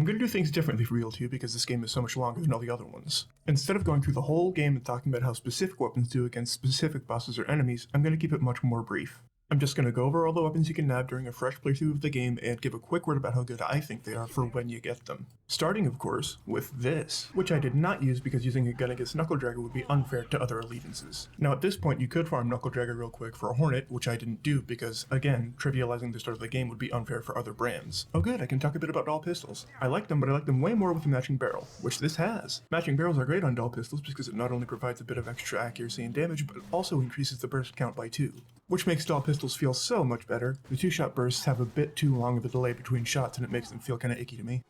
I'm going to do things differently for BL2 because this game is so much longer than all the other ones. Instead of going through the whole game and talking about how specific weapons do against specific bosses or enemies, I'm going to keep it much more brief. I'm just going to go over all the weapons you can nab during a fresh playthrough of the game and give a quick word about how good I think they are for when you get them. Starting, of course, with this, which I did not use because using a gun against Knuckle Dragger would be unfair to other allegiances. Now at this point you could farm Knuckle Dragger real quick for a Hornet, which I didn't do because, again, trivializing the start of the game would be unfair for other brands. Oh good, I can talk a bit about Dahl pistols. I like them, but I like them way more with a matching barrel, which this has. Matching barrels are great on Dahl pistols because it not only provides a bit of extra accuracy and damage, but it also increases the burst count by 2. Which makes Dahl pistols feel so much better. The 2-shot bursts have a bit too long of a delay between shots and it makes them feel kinda icky to me.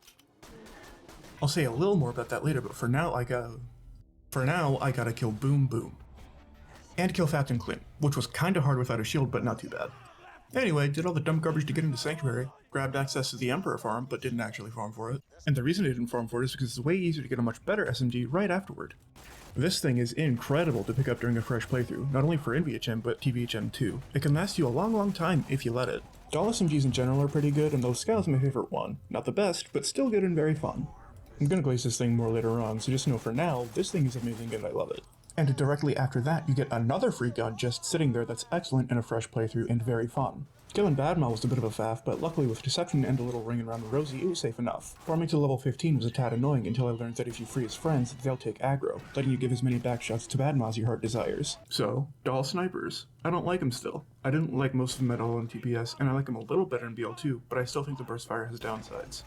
I'll say a little more about that later, but for now I gotta kill Boom Boom. And kill Captain Clint, which was kinda hard without a shield, but not too bad. Anyway, did all the dumb garbage to get into Sanctuary, grabbed access to the Emperor farm, but didn't actually farm for it. And the reason I didn't farm for it is because it's way easier to get a much better SMG right afterward. This thing is incredible to pick up during a fresh playthrough, not only for NVHM but TVHM too. It can last you a long time if you let it. Dahl SMGs in general are pretty good, and the Scout is my favorite one. Not the best, but still good and very fun. I'm gonna glaze this thing more later on, so just know for now, this thing is amazing and I love it. And directly after that, you get another free gun just sitting there that's excellent in a fresh playthrough and very fun. Killing Badmal was a bit of a faff, but luckily with Deception and a little ring around the Rosie, it was safe enough. Farming to level 15 was a tad annoying until I learned that if you free his friends, they'll take aggro, letting you give as many backshots to Badmal as your heart desires. So, Dahl snipers. I don't like them still. I didn't like most of them at all in TPS, and I like them a little better in BL2, but I still think the burst fire has downsides.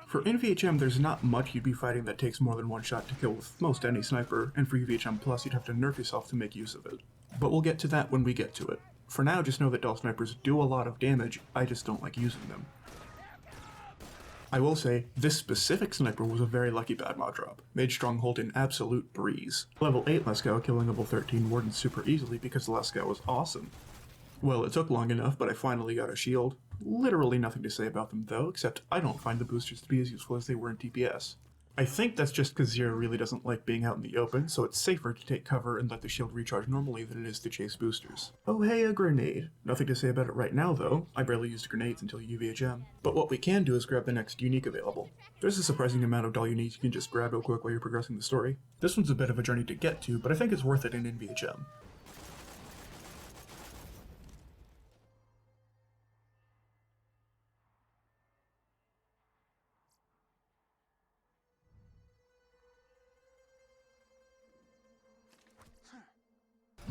For NVHM, there's not much you'd be fighting that takes more than one shot to kill with most any sniper, and for UVHM Plus you'd have to nerf yourself to make use of it. But we'll get to that when we get to it. For now, just know that Dahl snipers do a lot of damage, I just don't like using them. I will say, this specific sniper was a very lucky Badmal drop, made Stronghold an absolute breeze. Level 8 Leskow killing level 13 Warden super easily because Leskow was awesome. Well, it took long enough, but I finally got a shield. Literally nothing to say about them though, except I don't find the boosters to be as useful as they were in TPS. I think that's just because Zero really doesn't like being out in the open, so it's safer to take cover and let the shield recharge normally than it is to chase boosters. Oh hey, a grenade. Nothing to say about it right now though, I barely used grenades until UVHM. But what we can do is grab the next unique available. There's a surprising amount of Dahl uniques you can just grab real quick while you're progressing the story. This one's a bit of a journey to get to, but I think it's worth it in NVHM.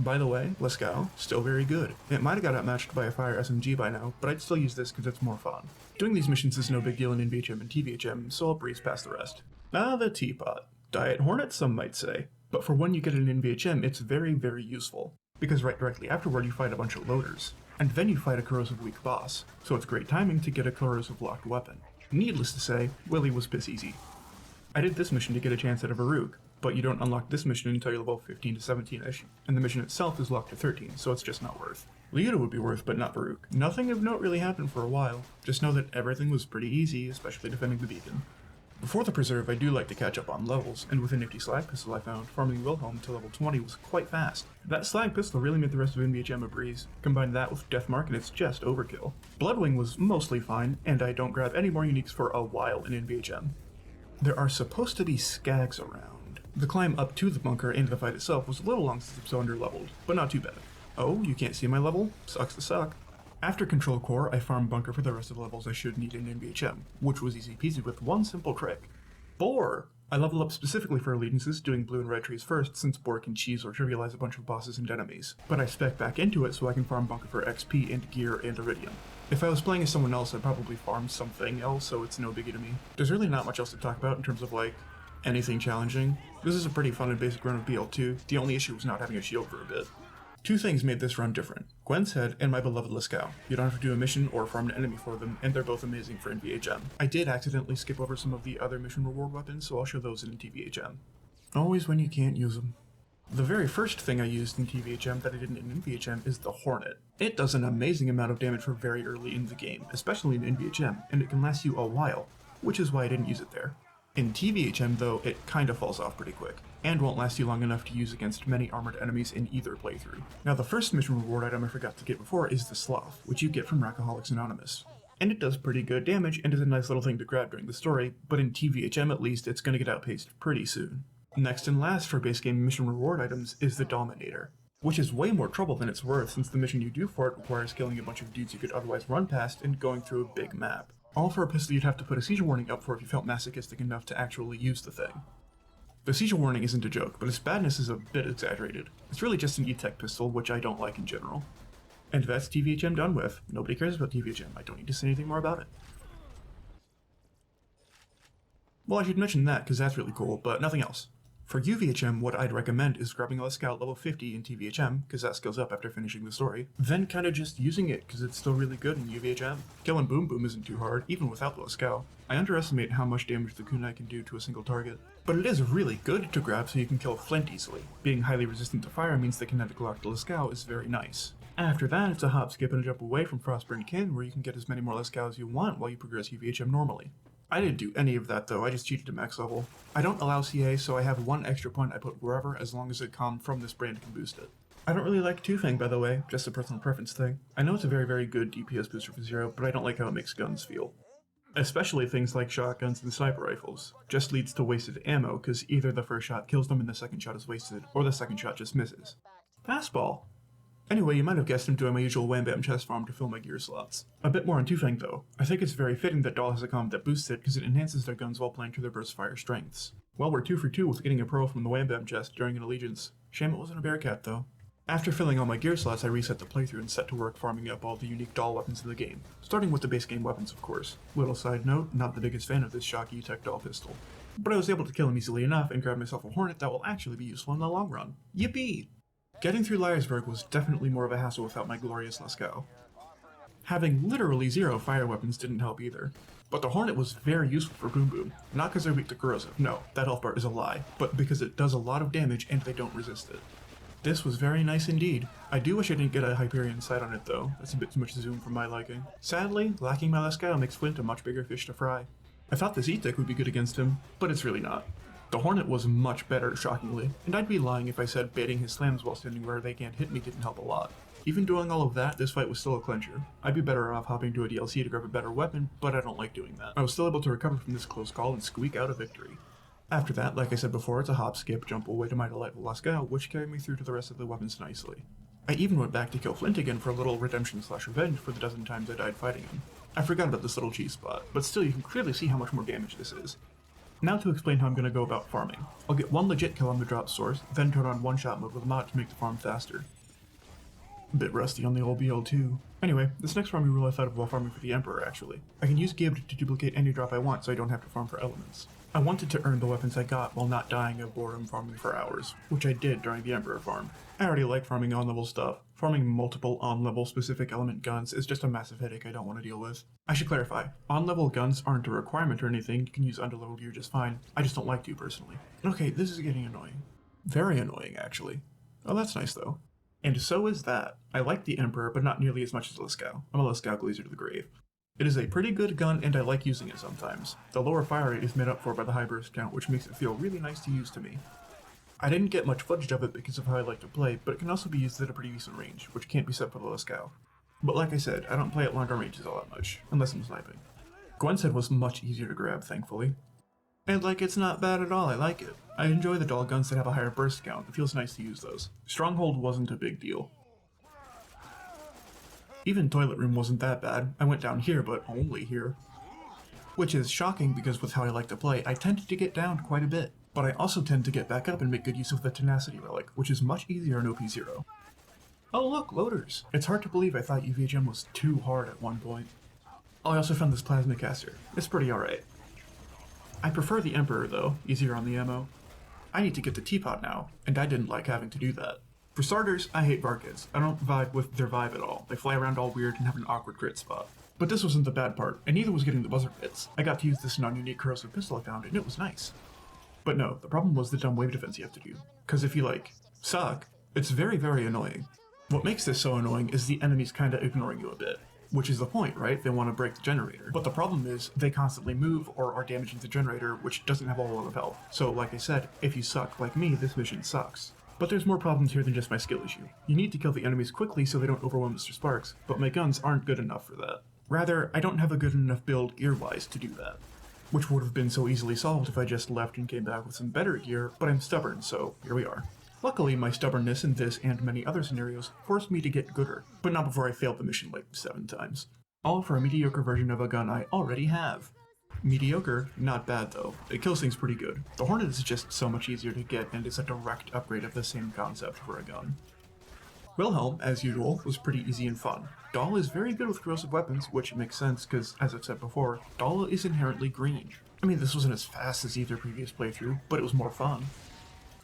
By the way, Leskow, still very good. It might have got outmatched by a fire SMG by now, but I'd still use this because it's more fun. Doing these missions is no big deal in NVHM and TVHM, so I'll breeze past the rest. Ah, the teapot. Diet Hornet, some might say. But for when you get an NVHM, it's very useful. Because right directly afterward you fight a bunch of loaders. And then you fight a corrosive weak boss, so it's great timing to get a corrosive locked weapon. Needless to say, Willy was piss easy. I did this mission to get a chance at a Varuk, but you don't unlock this mission until you're level 15 to 17-ish, and the mission itself is locked to 13, so it's just not worth. Lyuda would be worth, but not Varuk. Nothing of note really happened for a while, just know that everything was pretty easy, especially defending the beacon. Before the Preserve, I do like to catch up on levels, and with a nifty slag pistol I found, farming Wilhelm to level 20 was quite fast. That slag pistol really made the rest of NVHM a breeze. Combine that with Deathmark and it's just overkill. Bloodwing was mostly fine, and I don't grab any more uniques for a while in NVHM. There are supposed to be skags around. The climb up to the bunker and the fight itself was a little long since I'm so under-leveled, but not too bad. Oh, you can't see my level? Sucks to suck. After Control Core, I farmed bunker for the rest of the levels I should need in NVHM, which was easy peasy with one simple trick. Boar! I level up specifically for allegiances, doing blue and red trees first, since Boar can cheese or trivialize a bunch of bosses and enemies. But I spec back into it so I can farm bunker for XP and gear and iridium. If I was playing as someone else, I'd probably farm something else, so it's no biggie to me. There's really not much else to talk about in terms of, like, anything challenging. This is a pretty fun and basic run of BL2, the only issue was not having a shield for a bit. Two things made this run different. Gwen's Head and my beloved Leskow. You don't have to do a mission or farm an enemy for them, and they're both amazing for NVHM. I did accidentally skip over some of the other mission reward weapons, so I'll show those in TVHM. Always when you can't use them. The very first thing I used in TVHM that I didn't in NVHM is the Hornet. It does an amazing amount of damage for very early in the game, especially in NVHM, and it can last you a while, which is why I didn't use it there. In TVHM though, it kinda falls off pretty quick, and won't last you long enough to use against many armored enemies in either playthrough. Now the first mission reward item I forgot to get before is the Sloth, which you get from Rackaholics Anonymous. And it does pretty good damage and is a nice little thing to grab during the story, but in TVHM at least, it's going to get outpaced pretty soon. Next and last for base game mission reward items is the Dominator, which is way more trouble than it's worth since the mission you do for it requires killing a bunch of dudes you could otherwise run past and going through a big map. All for a pistol you'd have to put a seizure warning up for if you felt masochistic enough to actually use the thing. The seizure warning isn't a joke, but its badness is a bit exaggerated. It's really just an E-Tech pistol, which I don't like in general. And that's TVHM done with. Nobody cares about TVHM, I don't need to say anything more about it. Well, I should mention that, because that's really cool, but nothing else. For UVHM, what I'd recommend is grabbing a Scout level 50 in TVHM, because that scales up after finishing the story, then kinda just using it, because it's still really good in UVHM. Killing Boom Boom isn't too hard, even without the Scout. I underestimate how much damage the kunai can do to a single target. But it is really good to grab so you can kill Flint easily. Being highly resistant to fire means the kinetic lock to Scout is very nice. After that, it's a hop, skip, and a jump away from Frostburn Kin, where you can get as many more Lascaux as you want while you progress UVHM normally. I didn't do any of that though, I just cheated to max level. I don't allow CA, so I have one extra point I put wherever as long as a comm from this brand can boost it. I don't really like Two-Fang, by the way, just a personal preference thing. I know it's a very good DPS booster for Zero, but I don't like how it makes guns feel. Especially things like shotguns and sniper rifles. Just leads to wasted ammo, because either the first shot kills them and the second shot is wasted, or the second shot just misses. Fastball! Anyway, you might have guessed I'm doing my usual Wham Bam chest farm to fill my gear slots. A bit more on Two-Fang though. I think it's very fitting that Dahl has a comm that boosts it because it enhances their guns while playing to their burst fire strengths. Well, we're 2 for 2 with getting a pro from the Wham Bam chest during an Allegiance. Shame it wasn't a Bearcat though. After filling all my gear slots, I reset the playthrough and set to work farming up all the unique Dahl weapons in the game. Starting with the base game weapons, of course. Little side note, not the biggest fan of this shocky tech Dahl pistol. But I was able to kill him easily enough and grab myself a Hornet that will actually be useful in the long run. Yippee! Getting through Liarsburg was definitely more of a hassle without my glorious Lascaux. Having literally 0 fire weapons didn't help either. But the Hornet was very useful for Boom Boom, not because they're weak to corrosive, no, that health bar is a lie, but because it does a lot of damage and they don't resist it. This was very nice indeed. I do wish I didn't get a Hyperion sight on it though, that's a bit too much zoom for my liking. Sadly, lacking my Lascaux makes Flint a much bigger fish to fry. I thought this E-Tech would be good against him, but it's really not. The Hornet was much better, shockingly, and I'd be lying if I said baiting his slams while standing where they can't hit me didn't help a lot. Even doing all of that, this fight was still a clincher. I'd be better off hopping to a DLC to grab a better weapon, but I don't like doing that. I was still able to recover from this close call and squeak out a victory. After that, like I said before, it's a hop, skip, jump away to my delightful Lascaux, which carried me through to the rest of the weapons nicely. I even went back to kill Flint again for a little redemption/revenge for the dozen times I died fighting him. I forgot about this little cheese spot, but still you can clearly see how much more damage this is. Now to explain how I'm going to go about farming. I'll get one legit kill on the drop source, then turn on one-shot mode with a mod to make the farm faster. A bit rusty on the old BL2. Anyway, this next farming rule I thought of while farming for the Emperor actually. I can use Gibbed to duplicate any drop I want so I don't have to farm for elements. I wanted to earn the weapons I got while not dying of boredom farming for hours, which I did during the Emperor farm. I already like farming on-level stuff. Farming multiple on-level specific element guns is just a massive headache I don't want to deal with. I should clarify, on-level guns aren't a requirement or anything, you can use under-level gear just fine. I just don't like to personally. Okay, this is getting annoying. Very annoying, actually. Oh, that's nice though. And so is that. I like the Emperor, but not nearly as much as Lascaux. I'm a Lascaux glazer to the grave. It is a pretty good gun and I like using it sometimes. The lower fire rate is made up for by the high burst count, which makes it feel really nice to use to me. I didn't get much footage of it because of how I like to play, but it can also be used at a pretty decent range, which can't be said for the Lascaux. But like I said, I don't play at longer ranges all that much, unless I'm sniping. Gwen's head was much easier to grab, thankfully. And like, it's not bad at all, I like it. I enjoy the Dahl guns that have a higher burst count, it feels nice to use those. Stronghold wasn't a big deal. Even Toilet Room wasn't that bad. I went down here, but only here. Which is shocking because with how I like to play, I tend to get downed quite a bit. But I also tend to get back up and make good use of the Tenacity Relic, which is much easier in OP0. Oh look, loaders! It's hard to believe I thought UVHM was too hard at one point. Oh, I also found this Plasma Caster. It's pretty alright. I prefer the Emperor though, easier on the ammo. I need to get the Teapot now, and I didn't like having to do that. For starters, I hate Varkids. I don't vibe with their vibe at all. They fly around all weird and have an awkward crit spot. But this wasn't the bad part, and neither was getting the buzzer hits. I got to use this non-unique corrosive pistol I found, and it was nice. But no, the problem was the dumb wave defense you have to do. Cause if you suck, it's very annoying. What makes this so annoying is the enemies kinda ignoring you a bit. Which is the point, right? They want to break the generator. But the problem is, they constantly move or are damaging the generator, which doesn't have a whole lot of health. So like I said, if you suck like me, this mission sucks. But there's more problems here than just my skill issue. You need to kill the enemies quickly so they don't overwhelm Mr. Sparks, but my guns aren't good enough for that. Rather, I don't have a good enough build gear-wise to do that. Which would have been so easily solved if I just left and came back with some better gear, but I'm stubborn, so here we are. Luckily, my stubbornness in this and many other scenarios forced me to get gooder, but not before I failed the mission like 7 times. All for a mediocre version of a gun I already have. Mediocre, not bad though. It kills things pretty good. The Hornet is just so much easier to get and is a direct upgrade of the same concept for a gun. Wilhelm, as usual, was pretty easy and fun. Dahl is very good with corrosive weapons, which makes sense because, as I've said before, Dahl is inherently green. I mean, this wasn't as fast as either previous playthrough, but it was more fun.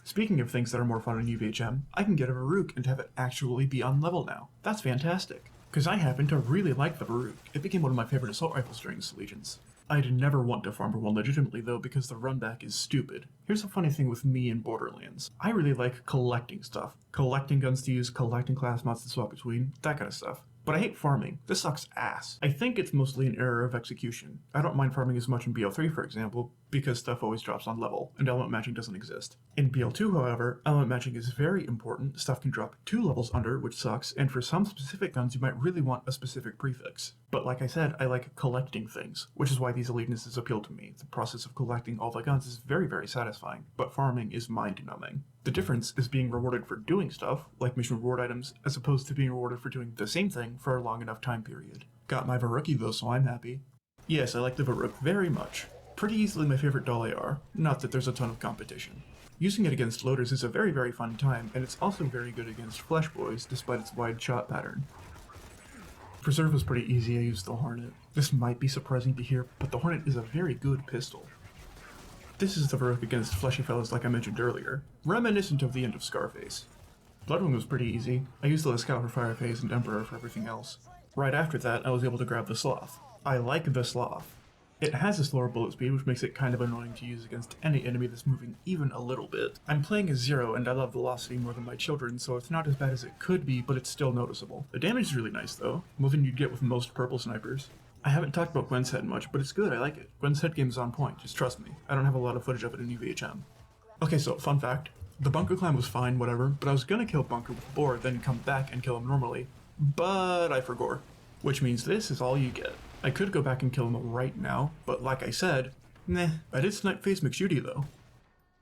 Speaking of things that are more fun in UVHM, I can get a Varuk and have it actually be on level now. That's fantastic. Because I happen to really like the Varuk. It became one of my favorite assault rifles during this Allegiance. I'd never want to farm for one legitimately though because the runback is stupid. Here's a funny thing with me in Borderlands. I really like collecting stuff. Collecting guns to use, collecting class mods to swap between, that kind of stuff. But I hate farming. This sucks ass. I think it's mostly an error of execution. I don't mind farming as much in BL3, for example, because stuff always drops on level, and element matching doesn't exist. In BL2, however, element matching is very important. Stuff can drop 2 levels under, which sucks, and for some specific guns you might really want a specific prefix. But like I said, I like collecting things, which is why these allegiances appeal to me. The process of collecting all the guns is very, very satisfying, but farming is mind-numbing. The difference is being rewarded for doing stuff, like mission reward items, as opposed to being rewarded for doing the same thing for a long enough time period. Got my Varuki though, so I'm happy. Yes, I like the Varuk very much. Pretty easily my favorite Dahl AR, not that there's a ton of competition. Using it against loaders is a very, very fun time, and it's also very good against flesh boys, despite its wide shot pattern. Preserve was pretty easy, I used the Hornet. This might be surprising to hear, but the Hornet is a very good pistol. This is the Varuk against fleshy fellas like I mentioned earlier, reminiscent of the end of Scarface. Bloodwing was pretty easy. I used the Lascal for Fireface and Emperor for everything else. Right after that, I was able to grab the Sloth. I like the Sloth. It has a slower bullet speed, which makes it kind of annoying to use against any enemy that's moving even a little bit. I'm playing as Zero, and I love velocity more than my children, so it's not as bad as it could be, but it's still noticeable. The damage is really nice though, more than you'd get with most purple snipers. I haven't talked about Gwen's head much, but it's good, I like it. Gwen's head game is on point, just trust me. I don't have a lot of footage of it in UVHM. Okay, so, fun fact. The Bunker climb was fine, whatever, but I was gonna kill Bunker with Boar, then come back and kill him normally. But I forgot. Which means this is all you get. I could go back and kill him right now, but like I said, nah. I did snipe Face McShooty though.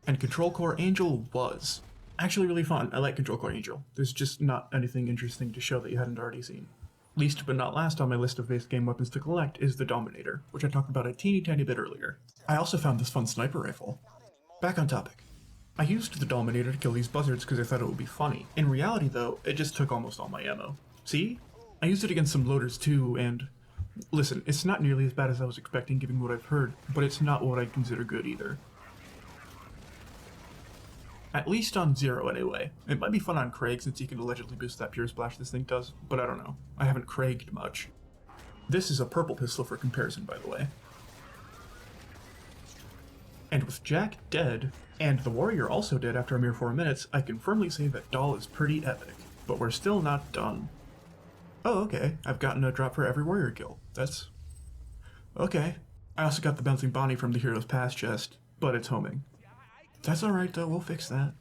And Control Core Angel was actually really fun. I like Control Core Angel. There's just not anything interesting to show that you hadn't already seen. Least but not last on my list of base game weapons to collect is the Dominator, which I talked about a teeny tiny bit earlier. I also found this fun sniper rifle. Back on topic. I used the Dominator to kill these buzzards because I thought it would be funny. In reality though, it just took almost all my ammo. See? I used it against some loaders too, and listen, it's not nearly as bad as I was expecting given what I've heard, but it's not what I'd consider good either. At least on Zero anyway. It might be fun on Craig since he can allegedly boost that pure splash this thing does, but I don't know. I haven't Craiged much. This is a purple pistol for comparison, by the way. And with Jack dead, and the warrior also dead after a mere 4 minutes, I can firmly say that Dahl is pretty epic. But we're still not done. Oh, okay. I've gotten a drop for every warrior kill. That's okay. I also got the Bouncing Bonnie from the Hero's Pass chest, but it's homing. That's alright though, we'll fix that.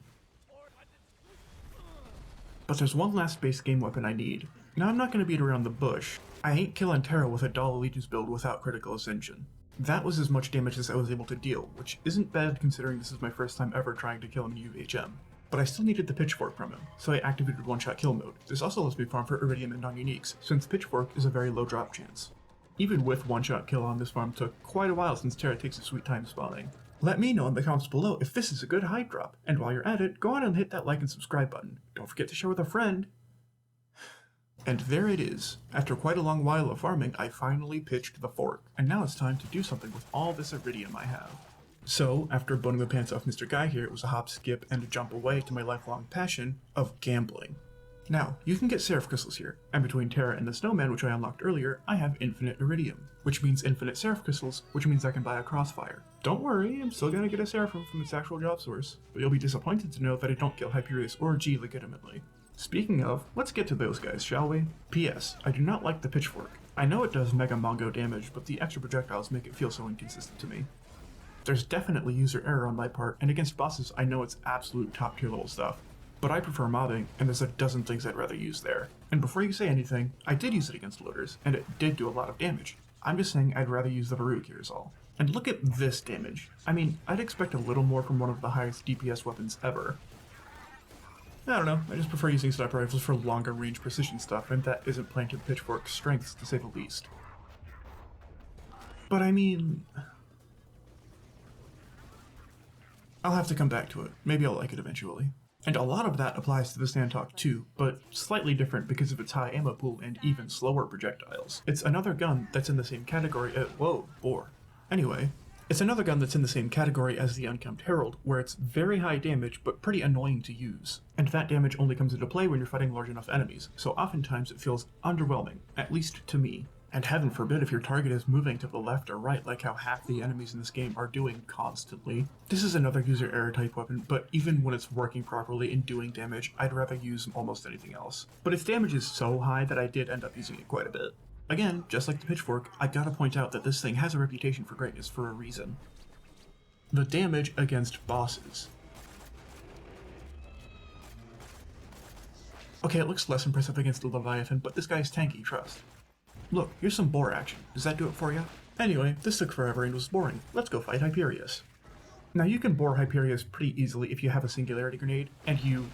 But there's one last base game weapon I need. Now I'm not gonna beat around the bush. I ain't killing Terra with a Dahl Allegiance build without critical ascension. That was as much damage as I was able to deal, which isn't bad considering this is my first time ever trying to kill him in UVHM. But I still needed the Pitchfork from him, so I activated one-shot kill mode. This also lets me farm for Iridium and non-uniques, since Pitchfork is a very low drop chance. Even with one-shot kill on this farm took quite a while since Terra takes a sweet time spawning. Let me know in the comments below if this is a good hide drop, and while you're at it, go on and hit that like and subscribe button. Don't forget to share with a friend. And there it is. After quite a long while of farming, I finally pitched the fork, and now it's time to do something with all this Iridium I have. So, after boning the pants off Mr. Guy here, it was a hop, skip, and a jump away to my lifelong passion of gambling. Now, you can get Seraph Crystals here, and between Terra and the Snowman, which I unlocked earlier, I have infinite Iridium, which means infinite Seraph Crystals, which means I can buy a Crossfire. Don't worry, I'm still gonna get a Seraphim from its actual job source, but you'll be disappointed to know that I don't kill Hyperius or G legitimately. Speaking of, let's get to those guys, shall we? P.S. I do not like the Pitchfork. I know it does Mega Mongo damage, but the extra projectiles make it feel so inconsistent to me. There's definitely user error on my part, and against bosses I know it's absolute top tier level stuff. But I prefer mobbing, and there's a dozen things I'd rather use there. And before you say anything, I did use it against loaders, and it did do a lot of damage. I'm just saying I'd rather use the Varuk here is all. And look at this damage. I mean, I'd expect a little more from one of the highest DPS weapons ever. I don't know, I just prefer using sniper rifles for longer range precision stuff, and that isn't playing to the Pitchfork's strengths to say the least. But I mean... I'll have to come back to it. Maybe I'll like it eventually. And a lot of that applies to the Sandhawk too, but slightly different because of its high ammo pool and even slower projectiles. It's another gun that's in the same category whoa, bore. Anyway, it's another gun that's in the same category as the Unkempt Herald, where it's very high damage but pretty annoying to use. And that damage only comes into play when you're fighting large enough enemies, so oftentimes it feels underwhelming, at least to me. And heaven forbid if your target is moving to the left or right like how half the enemies in this game are doing constantly. This is another user error type weapon, but even when it's working properly and doing damage, I'd rather use almost anything else. But its damage is so high that I did end up using it quite a bit. Again, just like the Pitchfork, I gotta point out that this thing has a reputation for greatness for a reason. The damage against bosses. Okay, it looks less impressive against the Leviathan, but this guy's tanky, trust. Look, here's some boar action. Does that do it for you? Anyway, this took forever and was boring. Let's go fight Hyperius. Now you can bore Hyperius pretty easily if you have a Singularity Grenade, and you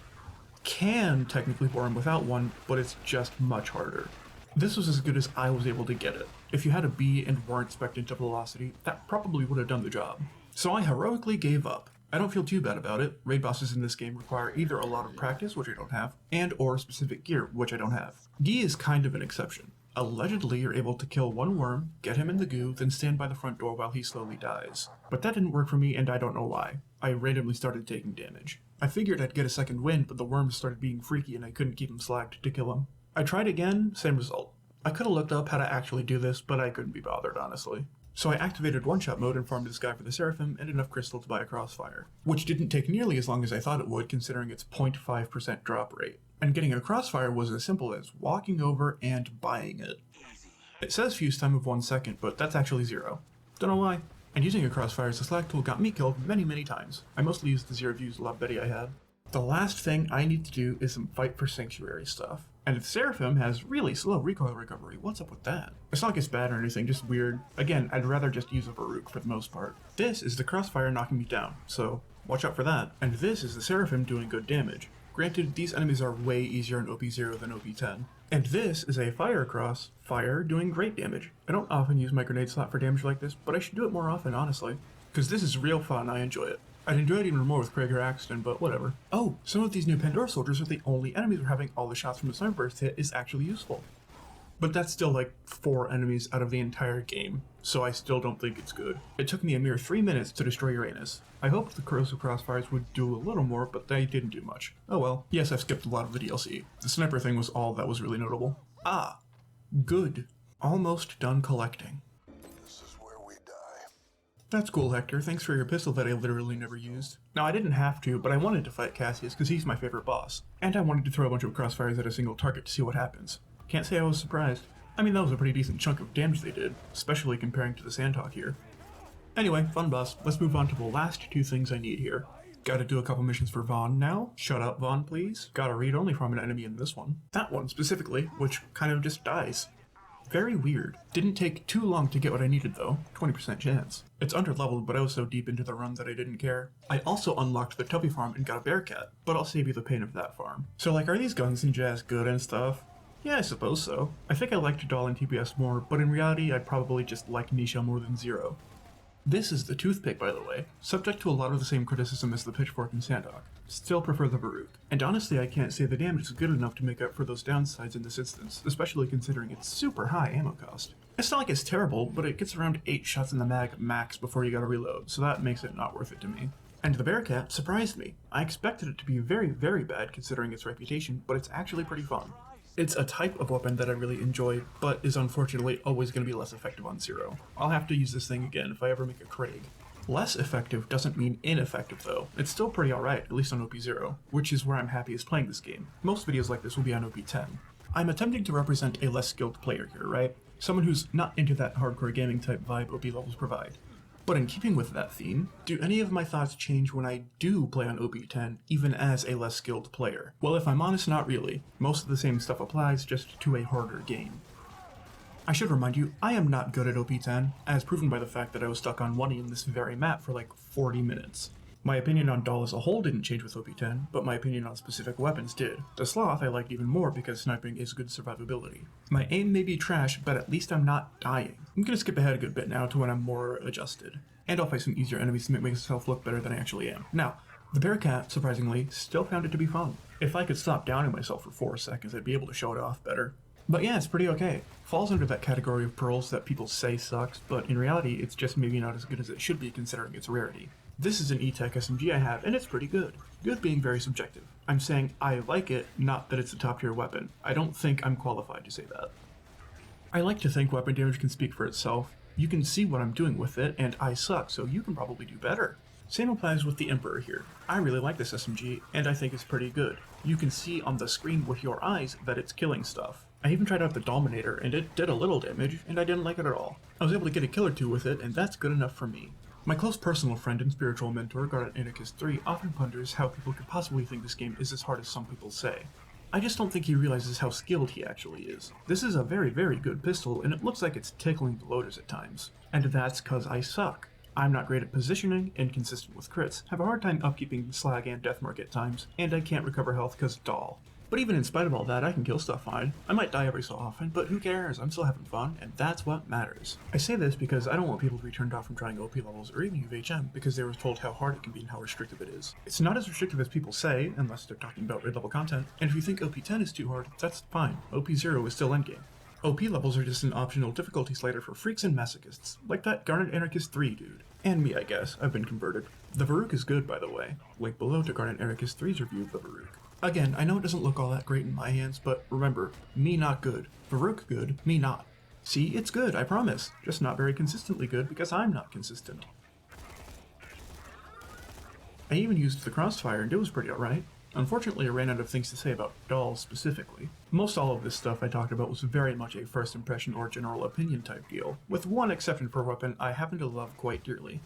can technically bore him without one, but it's just much harder. This was as good as I was able to get it. If you had a B and weren't expectant of velocity, that probably would have done the job. So I heroically gave up. I don't feel too bad about it. Raid bosses in this game require either a lot of practice, which I don't have, and or specific gear, which I don't have. D is kind of an exception. Allegedly, you're able to kill one worm, get him in the goo, then stand by the front door while he slowly dies. But that didn't work for me, and I don't know why. I randomly started taking damage. I figured I'd get a second win, but the worms started being freaky and I couldn't keep him slacked to kill him. I tried again, same result. I could have looked up how to actually do this, but I couldn't be bothered, honestly. So I activated one-shot mode and farmed this guy for the Seraphim and enough crystal to buy a crossfire, which didn't take nearly as long as I thought it would considering its 0.5% drop rate. And getting a crossfire was as simple as walking over and buying it. It says fuse time of 1 second, but that's actually 0. Don't know why. And using a crossfire as a slack tool got me killed many times. I mostly used the 0 views love Betty I had. The last thing I need to do is some fight for sanctuary stuff. And the Seraphim has really slow recoil recovery. What's up with that? It's not like it's bad or anything, just weird. Again, I'd rather just use a Varuk for the most part. This is the crossfire knocking me down, so watch out for that. And this is the Seraphim doing good damage. Granted, these enemies are way easier in OP0 than OP10. And this is a fire cross, fire doing great damage. I don't often use my grenade slot for damage like this, but I should do it more often, honestly. Because this is real fun, I enjoy it. I'd enjoy it even more with Krager Axton, but whatever. Oh, some of these new Pandora soldiers are the only enemies where having all the shots from the sniper burst hit is actually useful. But that's still like 4 enemies out of the entire game, so I still don't think it's good. It took me a mere 3 minutes to destroy Uranus. I hoped the corrosive crossfires would do a little more, but they didn't do much. Oh well. Yes, I've skipped a lot of the DLC. The sniper thing was all that was really notable. Ah, good. Almost done collecting. This is where we die. That's cool, Hector. Thanks for your pistol that I literally never used. Now, I didn't have to, but I wanted to fight Cassius because he's my favorite boss. And I wanted to throw a bunch of crossfires at a single target to see what happens. Can't say I was surprised. I mean, that was a pretty decent chunk of damage they did, especially comparing to the Sandhawk here. Anyway, fun boss. Let's move on to the last 2 things I need here. Gotta do a couple missions for Vaughn now. Shut up, Vaughn, please. Gotta read only from an enemy in this one. That one specifically, which kind of just dies. Very weird. Didn't take too long to get what I needed though, 20% chance. It's underleveled, but I was so deep into the run that I didn't care. I also unlocked the Tubby farm and got a Bearcat, but I'll save you the pain of that farm. So like, are these guns and jazz good and stuff? Yeah, I suppose so. I think I liked Dahl and TPS more, but in reality I'd probably just like Nisha more than Zero. This is the Toothpick, by the way, subject to a lot of the same criticism as the Pitchfork and Sandhawk. Still prefer the Varuk. And honestly, I can't say the damage is good enough to make up for those downsides in this instance, especially considering its super high ammo cost. It's not like it's terrible, but it gets around 8 shots in the mag max before you gotta reload, so that makes it not worth it to me. And the Bearcat surprised me. I expected it to be very bad considering its reputation, but it's actually pretty fun. It's a type of weapon that I really enjoy, but is unfortunately always going to be less effective on Zero. I'll have to use this thing again if I ever make a Craig. Less effective doesn't mean ineffective though. It's still pretty alright, at least on OP0, which is where I'm happiest playing this game. Most videos like this will be on OP10. I'm attempting to represent a less skilled player here, right? Someone who's not into that hardcore gaming type vibe OP levels provide. But in keeping with that theme, do any of my thoughts change when I do play on OP10, even as a less skilled player? Well, if I'm honest, not really. Most of the same stuff applies, just to a harder game. I should remind you, I am not good at OP10, as proven by the fact that I was stuck on 1E in this very map for like 40 minutes. My opinion on Dahl as a whole didn't change with OP10, but my opinion on specific weapons did. The Sloth I liked even more because sniping is good survivability. My aim may be trash, but at least I'm not dying. I'm gonna skip ahead a good bit now to when I'm more adjusted. And I'll fight some easier enemies to make myself look better than I actually am. Now, the Bearcat, surprisingly, still found it to be fun. If I could stop downing myself for 4 seconds, I'd be able to show it off better. But yeah, it's pretty okay. Falls under that category of pearls that people say sucks, but in reality, it's just maybe not as good as it should be considering its rarity. This is an E-Tech SMG I have, and it's pretty good. Good being very subjective. I'm saying I like it, not that it's a top tier weapon. I don't think I'm qualified to say that. I like to think weapon damage can speak for itself. You can see what I'm doing with it, and I suck, so you can probably do better. Same applies with the Emperor here. I really like this SMG, and I think it's pretty good. You can see on the screen with your eyes that it's killing stuff. I even tried out the Dominator, and it did a little damage, and I didn't like it at all. I was able to get a kill or two with it, and that's good enough for me. My close personal friend and spiritual mentor, Garnet Anarchist 3, often ponders how people could possibly think this game is as hard as some people say. I just don't think he realizes how skilled he actually is. This is a very, very good pistol, and it looks like it's tickling the loaders at times. And that's cause I suck. I'm not great at positioning, inconsistent with crits, have a hard time upkeeping slag and deathmark at times, and I can't recover health cause Dahl. But even in spite of all that, I can kill stuff fine. I might die every so often, but who cares? I'm still having fun, and that's what matters. I say this because I don't want people to be turned off from trying OP levels or even UVHM because they were told how hard it can be and how restrictive it is. It's not as restrictive as people say, unless they're talking about raid level content, and if you think OP10 is too hard, that's fine. OP0 is still endgame. OP levels are just an optional difficulty slider for freaks and masochists, like that Garnet Anarchist 3 dude. And me, I guess. I've been converted. The Varuk is good, by the way. Link below to Garnet Anarchist 3's review of the Varuk. Again, I know it doesn't look all that great in my hands, but remember, me not good. Varuk good, me not. See, it's good, I promise. Just not very consistently good because I'm not consistent. I even used the crossfire and it was pretty alright. Unfortunately, I ran out of things to say about Dahl specifically. Most all of this stuff I talked about was very much a first impression or general opinion type deal, with one exception for a weapon I happen to love quite dearly.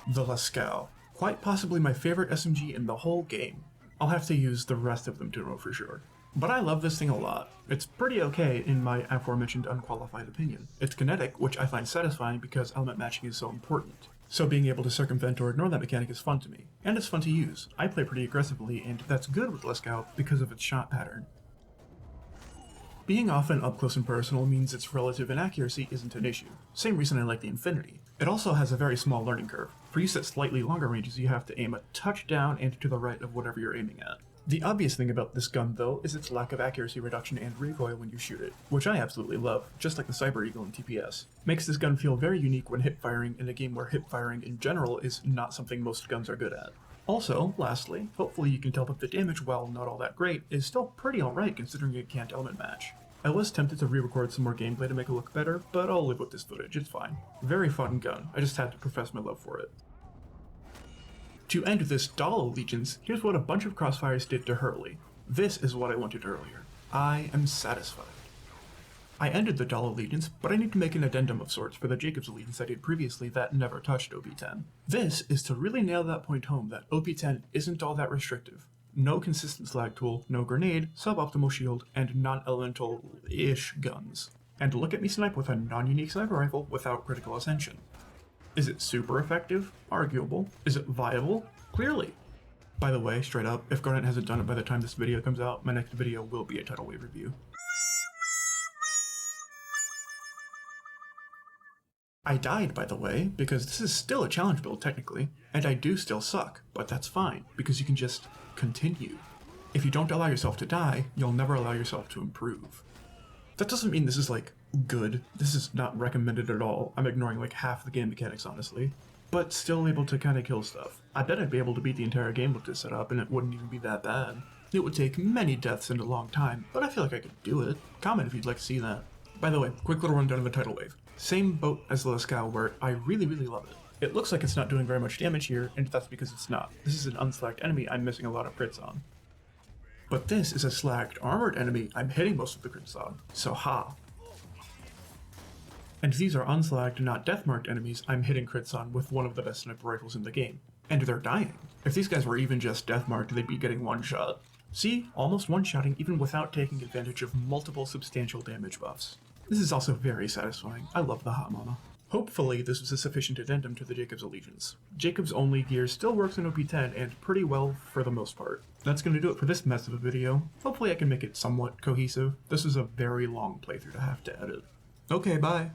The Lascaux. Quite possibly my favorite SMG in the whole game. I'll have to use the rest of them to know for sure. But I love this thing a lot. It's pretty okay in my aforementioned unqualified opinion. It's kinetic, which I find satisfying because element matching is so important. So being able to circumvent or ignore that mechanic is fun to me. And it's fun to use. I play pretty aggressively, and that's good with Lascaux because of its shot pattern. Being often up close and personal means its relative inaccuracy isn't an issue. Same reason I like the Infinity. It also has a very small learning curve. For use at slightly longer ranges, you have to aim a touch down and to the right of whatever you're aiming at. The obvious thing about this gun, though, is its lack of accuracy reduction and recoil when you shoot it, which I absolutely love, just like the Cyber Eagle in TPS. Makes this gun feel very unique when hip firing in a game where hip firing in general is not something most guns are good at. Also, lastly, hopefully you can tell that the damage, while not all that great, is still pretty alright considering it can't element match. I was tempted to re-record some more gameplay to make it look better, but I'll live with this footage, it's fine. Very fun gun, I just had to profess my love for it. To end this Dahl allegiance, here's what a bunch of crossfires did to Hurley. This is what I wanted earlier. I am satisfied. I ended the Dahl allegiance, but I need to make an addendum of sorts for the Jacobs allegiance I did previously that never touched OP10. This is to really nail that point home that OP10 isn't all that restrictive. No consistent slag tool, no grenade, suboptimal shield, and non-elemental-ish guns. And look at me snipe with a non-unique sniper rifle without critical ascension. Is it super effective? Arguable. Is it viable? Clearly. By the way, straight up, if Garnet hasn't done it by the time this video comes out, my next video will be a tidal wave review. I died, by the way, because this is still a challenge build technically, and I do still suck, but that's fine, because you can just continue. If you don't allow yourself to die, you'll never allow yourself to improve. That doesn't mean this is like good. This is not recommended at all. I'm ignoring like half the game mechanics, honestly. But still able to kind of kill stuff. I bet I'd be able to beat the entire game with this setup and it wouldn't even be that bad. It would take many deaths and a long time, but I feel like I could do it. Comment if you'd like to see that. By the way, quick little rundown of the tidal wave. Same boat as the Lascaux where I really love it. It looks like it's not doing very much damage here, and that's because it's not. This is an unslacked enemy I'm missing a lot of crits on. But this is a slacked armored enemy I'm hitting most of the crits on, so ha. And these are unslagged, not death-marked enemies I'm hitting crits on with one of the best sniper rifles in the game. And they're dying. If these guys were even just death-marked, they'd be getting one-shot. See? Almost one-shotting even without taking advantage of multiple substantial damage buffs. This is also very satisfying. I love the Hot Mama. Hopefully this was a sufficient addendum to the Jacob's Allegiance. Jacob's only gear still works in OP10 and pretty well for the most part. That's going to do it for this mess of a video. Hopefully I can make it somewhat cohesive. This is a very long playthrough to have to edit. Okay, bye.